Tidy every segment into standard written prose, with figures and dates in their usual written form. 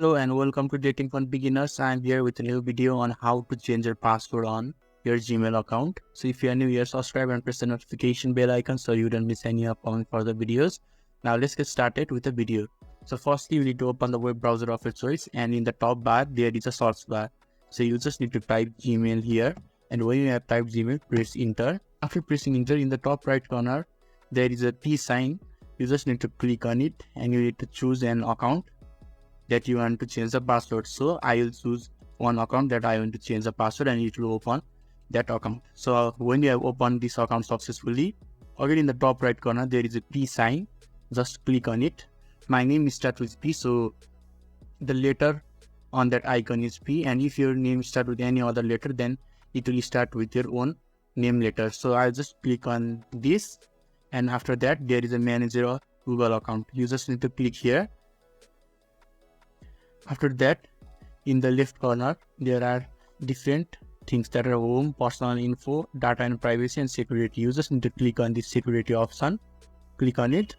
Hello and welcome to Dating for Beginners. I am here with a new video on how to change your password on your Gmail account. So if you are new here, subscribe and press the notification bell icon so you don't miss any upcoming further videos. Now let's get started with the video. So firstly, you need to open the web browser of your choice, and in the top bar there is a search bar. So you just need to type Gmail here, and when you have typed Gmail, press enter. After pressing enter, in the top right corner there is a P sign. You just need to click on it and you need to choose an account that you want to change the password. So I will choose one account that I want to change the password and it will open that account. So when you have opened this account successfully, again in the top right corner there is a P sign. Just click on it. My name starts with P, so the letter on that icon is P, and if your name starts with any other letter, then it will start with your own name letter. So I'll just click on this, and after that there is a manager or Google account. You just need to click here. After that, in the left corner, there are different things that are home, personal info, data and privacy, and security. You just need to click on the security option. Click on it.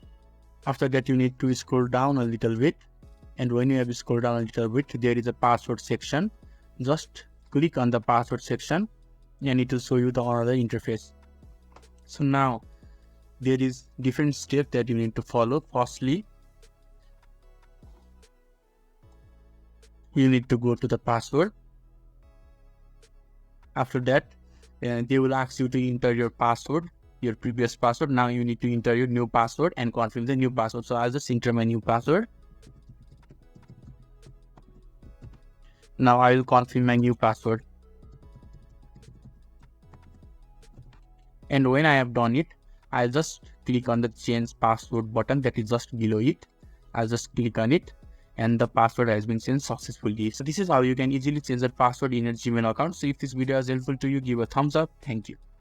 After that, you need to scroll down a little bit. And when you have scrolled down a little bit, there is a password section. Just click on the password section and it will show you the other interface. So now, there is different steps that you need to follow. Firstly, you need to go to the password. After that, they will ask you to enter your password, your previous password. Now you need to enter your new password and confirm the new password. So I'll just enter my new password. Now I will confirm my new password. And when I have done it, I'll just click on the change password button that is just below it. I'll just click on it, and the password has been changed successfully. So this is how you can easily change the password in your Gmail account. So if this video is helpful to you, give a thumbs up. Thank you.